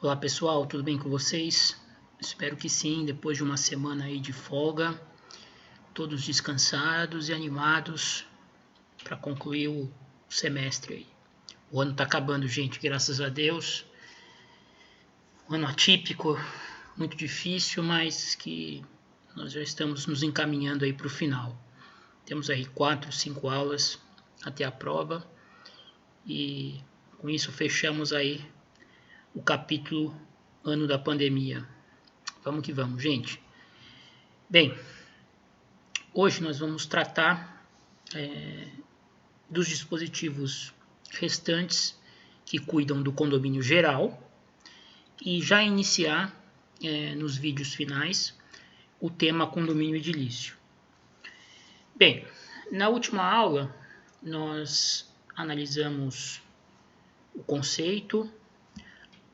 Olá pessoal, tudo bem com vocês? Espero que sim, depois de uma semana aí de folga, todos descansados e animados para concluir o semestre aí. O ano está acabando, gente, graças a Deus. Um ano atípico, muito difícil, mas que nós já estamos nos encaminhando aí para o final. Temos aí 4, 5 aulas até a prova e com isso fechamos aí o capítulo ano da pandemia. Vamos que vamos, gente. Bem, hoje nós vamos tratar dos dispositivos restantes que cuidam do condomínio geral e já iniciar nos vídeos finais o tema condomínio edilício. Bem, na última aula nós analisamos o conceito,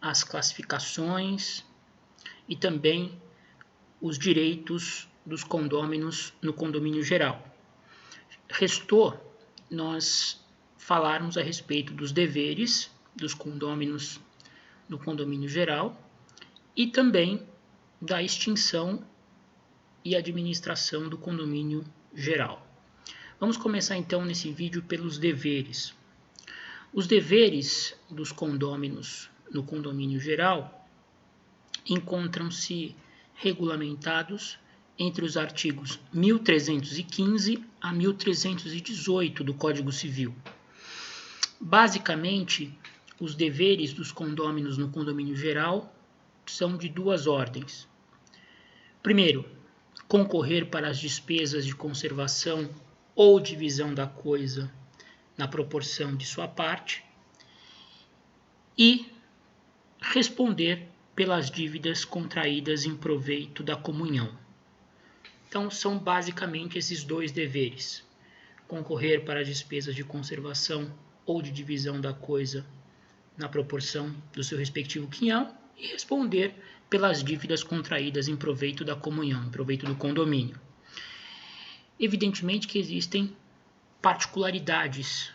as classificações e também os direitos dos condôminos no condomínio geral. Restou nós falarmos a respeito dos deveres dos condôminos no condomínio geral e também da extinção e administração do condomínio geral. Vamos começar então nesse vídeo pelos deveres. Os deveres dos condôminos no condomínio geral encontram-se regulamentados entre os artigos 1315 a 1318 do Código Civil. Basicamente, os deveres dos condôminos no condomínio geral são de duas ordens. Primeiro, concorrer para as despesas de conservação ou divisão da coisa na proporção de sua parte e responder pelas dívidas contraídas em proveito da comunhão. Então, são basicamente esses dois deveres: concorrer para as despesas de conservação ou de divisão da coisa na proporção do seu respectivo quinhão e responder pelas dívidas contraídas em proveito da comunhão, em proveito do condomínio. Evidentemente que existem particularidades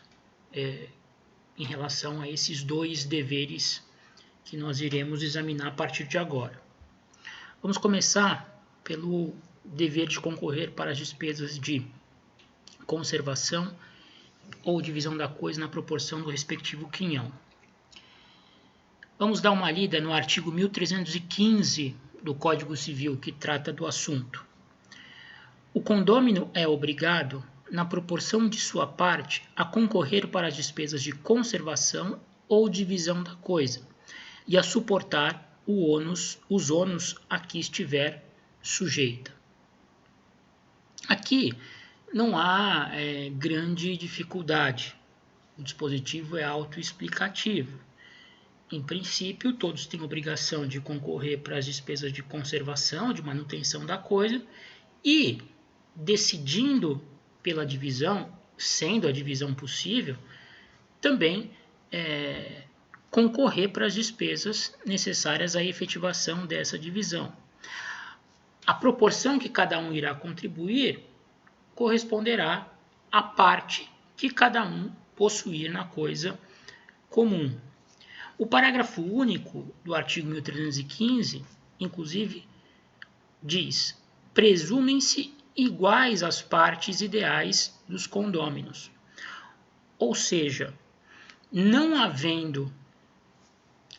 em relação a esses dois deveres que nós iremos examinar a partir de agora. Vamos começar pelo dever de concorrer para as despesas de conservação ou divisão da coisa na proporção do respectivo quinhão. Vamos dar uma lida no artigo 1315 do Código Civil, que trata do assunto. O condômino é obrigado, na proporção de sua parte, a concorrer para as despesas de conservação ou divisão da coisa e a suportar os ônus a que estiver sujeita. Aqui não há grande dificuldade. O dispositivo é autoexplicativo. Em princípio, todos têm obrigação de concorrer para as despesas de conservação, de manutenção da coisa, e decidindo pela divisão, sendo a divisão possível, também concorrer para as despesas necessárias à efetivação dessa divisão. A proporção que cada um irá contribuir corresponderá à parte que cada um possuir na coisa comum. O parágrafo único do artigo 1315, inclusive, diz: presumem-se iguais as partes ideais dos condôminos. Ou seja, não havendo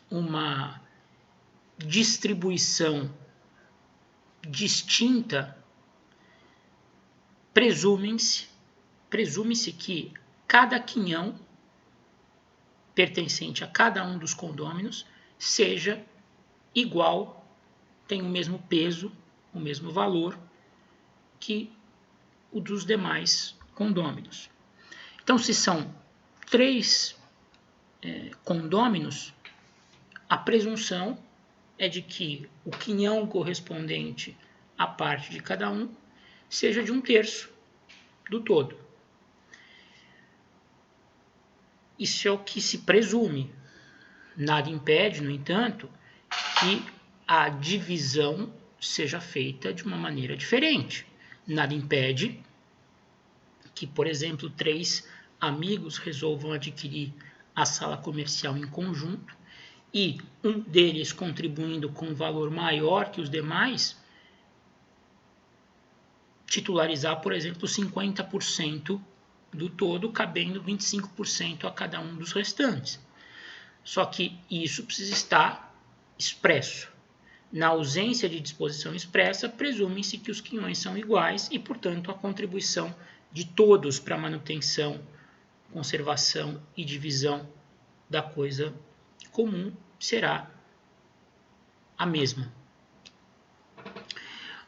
uma distribuição distinta, presume-se que cada quinhão pertencente a cada um dos condôminos seja igual, tenha o mesmo peso, o mesmo valor que o dos demais condôminos. Então, se são 3 condôminos, a presunção é de que o quinhão correspondente à parte de cada um seja de 1/3 do todo. Isso é o que se presume. Nada impede, no entanto, que a divisão seja feita de uma maneira diferente. Nada impede que, por exemplo, 3 amigos resolvam adquirir a sala comercial em conjunto e um deles contribuindo com um valor maior que os demais, titularizar, por exemplo, 50% do todo, cabendo 25% a cada um dos restantes. Só que isso precisa estar expresso. Na ausência de disposição expressa, presume-se que os quinhões são iguais e, portanto, a contribuição de todos para a manutenção, conservação e divisão da coisa comum será a mesma.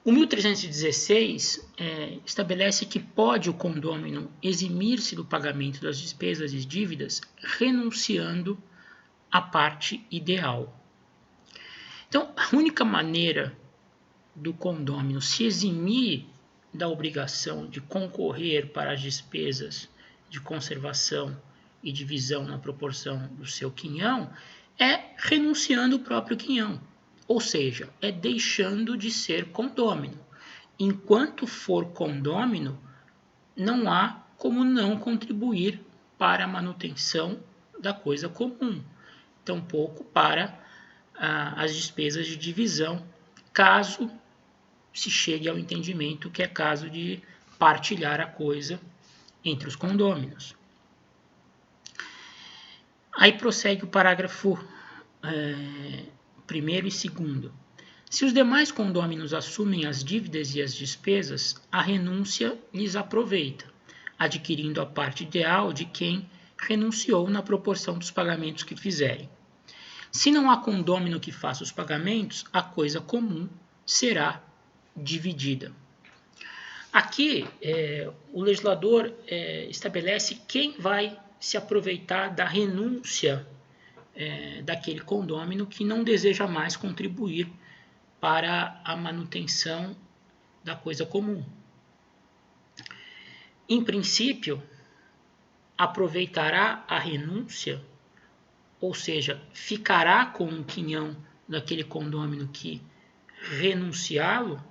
O 1316 estabelece que pode o condômino eximir-se do pagamento das despesas e dívidas renunciando à parte ideal. Então, a única maneira do condômino se eximir da obrigação de concorrer para as despesas de conservação e divisão na proporção do seu quinhão é renunciando o próprio quinhão, ou seja, é deixando de ser condômino. Enquanto for condômino, não há como não contribuir para a manutenção da coisa comum, tampouco para as despesas de divisão, caso se chegue ao entendimento que é caso de partilhar a coisa entre os condôminos. Aí prossegue o parágrafo 1º e 2º. Se os demais condôminos assumem as dívidas e as despesas, a renúncia lhes aproveita, adquirindo a parte ideal de quem renunciou na proporção dos pagamentos que fizerem. Se não há condômino que faça os pagamentos, a coisa comum será dividida. Aqui, o legislador estabelece quem vai se aproveitar da renúncia daquele condômino que não deseja mais contribuir para a manutenção da coisa comum. Em princípio, aproveitará a renúncia, ou seja, ficará com o quinhão daquele condômino que renunciá-lo,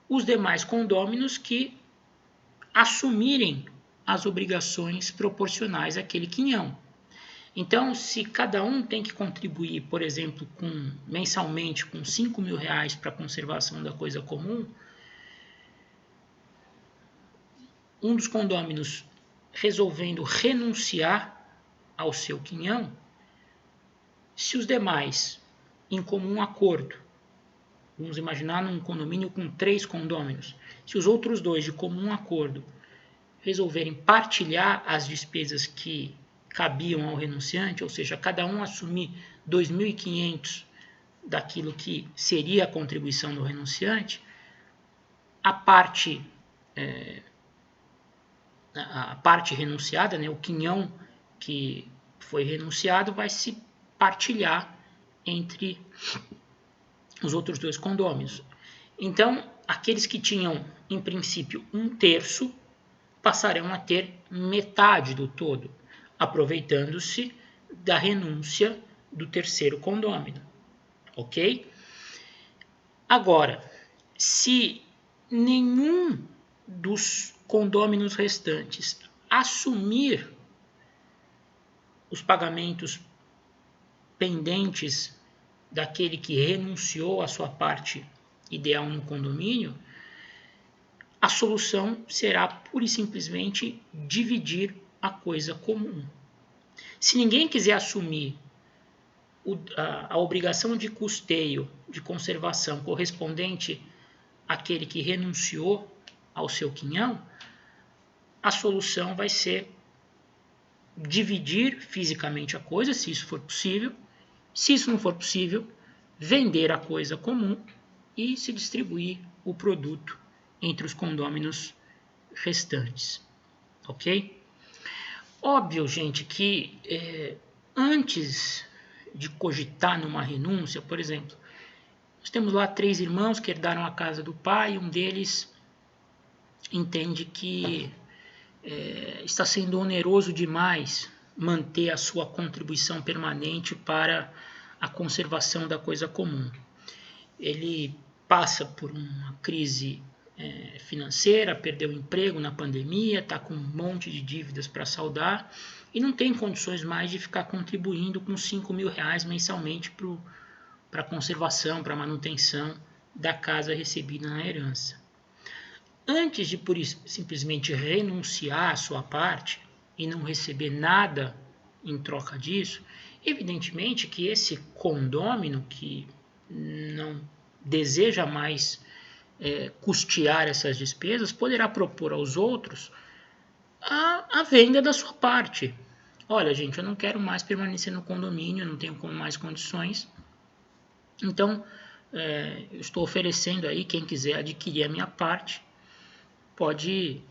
os demais condôminos que assumirem as obrigações proporcionais àquele quinhão. Então, se cada um tem que contribuir, por exemplo, mensalmente com R$5.000 para a conservação da coisa comum, um dos condôminos resolvendo renunciar ao seu quinhão, se os demais, em comum acordo, vamos imaginar num condomínio com 3 condôminos, se os outros 2 de comum acordo resolverem partilhar as despesas que cabiam ao renunciante, ou seja, cada um assumir 2.500 daquilo que seria a contribuição do renunciante, a parte renunciada, o quinhão que foi renunciado, vai se partilhar entre os outros 2 condôminos. Então, aqueles que tinham, em princípio, 1/3, passarão a ter metade do todo, aproveitando-se da renúncia do terceiro condômino. Ok? Agora, se nenhum dos condôminos restantes assumir os pagamentos pendentes daquele que renunciou à sua parte ideal no condomínio, a solução será pura e simplesmente dividir a coisa comum. Se ninguém quiser assumir a obrigação de custeio, de conservação correspondente àquele que renunciou ao seu quinhão, a solução vai ser dividir fisicamente a coisa, se isso for possível. Se isso não for possível, vender a coisa comum e se distribuir o produto entre os condôminos restantes. Ok? Óbvio, gente, que antes de cogitar numa renúncia, por exemplo, nós temos lá 3 irmãos que herdaram a casa do pai, um deles entende que está sendo oneroso demais manter a sua contribuição permanente para a conservação da coisa comum. Ele passa por uma crise financeira, perdeu o emprego na pandemia, está com um monte de dívidas para saldar e não tem condições mais de ficar contribuindo com R$ 5.000 mensalmente para a conservação, para a manutenção da casa recebida na herança. Antes de simplesmente renunciar à sua parte e não receber nada em troca disso, evidentemente que esse condômino que não deseja mais custear essas despesas poderá propor aos outros a venda da sua parte. Olha, gente, eu não quero mais permanecer no condomínio, eu não tenho mais condições, então eu estou oferecendo aí, quem quiser adquirir a minha parte, pode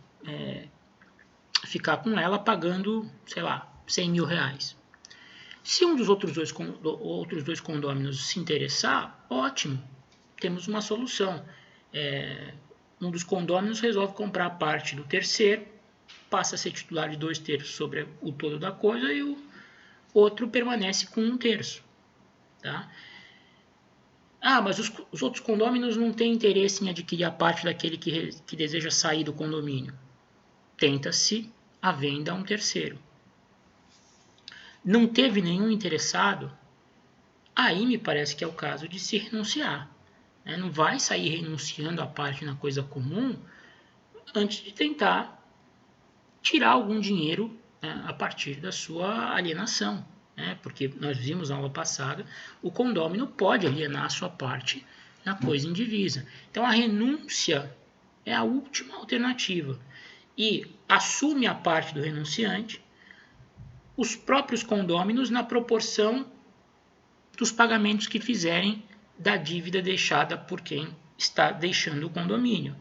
ficar com ela pagando, sei lá, R$ 100.000. Se um dos outros dois condôminos se interessar, ótimo, temos uma solução. Um dos condôminos resolve comprar a parte do terceiro, passa a ser titular de 2/3 sobre o todo da coisa e o outro permanece com 1/3. Tá? Mas os outros condôminos não têm interesse em adquirir a parte daquele que deseja sair do condomínio. Tenta-se a venda a um terceiro. Não teve nenhum interessado? Aí me parece que é o caso de se renunciar. Não vai sair renunciando a parte na coisa comum antes de tentar tirar algum dinheiro a partir da sua alienação. Porque nós vimos na aula passada, o condômino pode alienar a sua parte na coisa indivisa. Então a renúncia é a última alternativa. E assume a parte do renunciante os próprios condôminos na proporção dos pagamentos que fizerem da dívida deixada por quem está deixando o condomínio.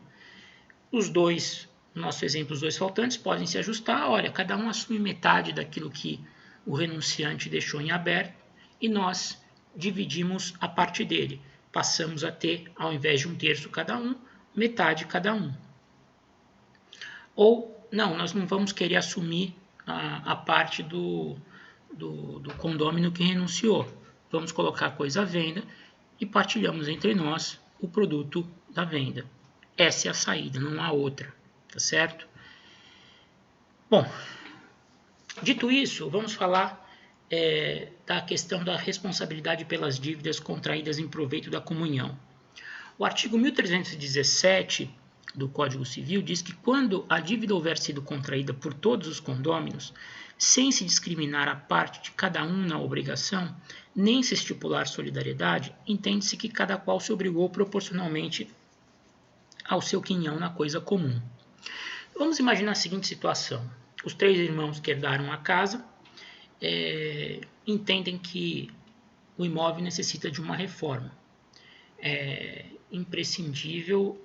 Os dois, no nosso exemplo, os dois faltantes podem se ajustar. Olha, cada um assume metade daquilo que o renunciante deixou em aberto e nós dividimos a parte dele. Passamos a ter, ao invés de 1/3 cada um, metade cada um. Ou, não, nós não vamos querer assumir a parte do condômino que renunciou. Vamos colocar a coisa à venda e partilhamos entre nós o produto da venda. Essa é a saída, não há outra, tá certo? Bom, dito isso, vamos falar da questão da responsabilidade pelas dívidas contraídas em proveito da comunhão. O artigo 1317 do Código Civil diz que quando a dívida houver sido contraída por todos os condôminos, sem se discriminar a parte de cada um na obrigação, nem se estipular solidariedade, entende-se que cada qual se obrigou proporcionalmente ao seu quinhão na coisa comum. Vamos imaginar a seguinte situação. Os 3 irmãos que herdaram a casa entendem que o imóvel necessita de uma reforma. É imprescindível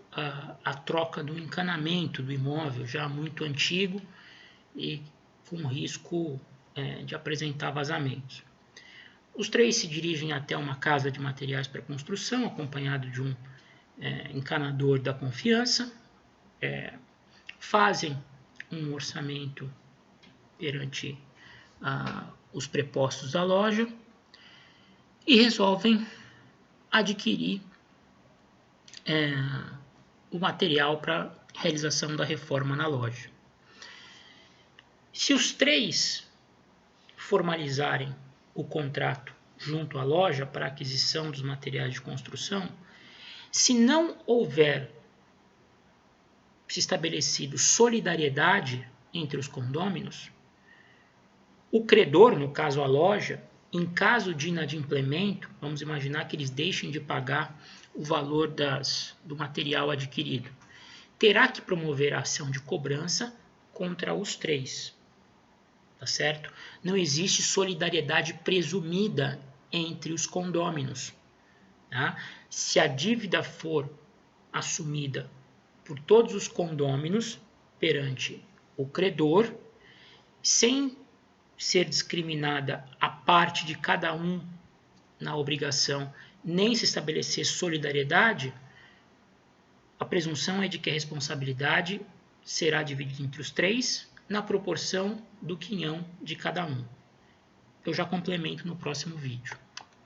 a troca do encanamento do imóvel, já muito antigo e com risco de apresentar vazamentos. Os 3 se dirigem até uma casa de materiais para construção, acompanhado de um encanador da confiança, fazem um orçamento perante os prepostos da loja e resolvem adquirir o material para realização da reforma na loja. Se os 3 formalizarem o contrato junto à loja para aquisição dos materiais de construção, se não houver se estabelecido solidariedade entre os condôminos, o credor, no caso a loja, em caso de inadimplemento, vamos imaginar que eles deixem de pagar o valor do material adquirido, terá que promover a ação de cobrança contra os 3. Tá certo? Não existe solidariedade presumida entre os condôminos. Tá? Se a dívida for assumida por todos os condôminos perante o credor, sem ser discriminada a parte de cada um na obrigação, nem se estabelecer solidariedade, a presunção é de que a responsabilidade será dividida entre os 3 na proporção do quinhão de cada um. Eu já complemento no próximo vídeo.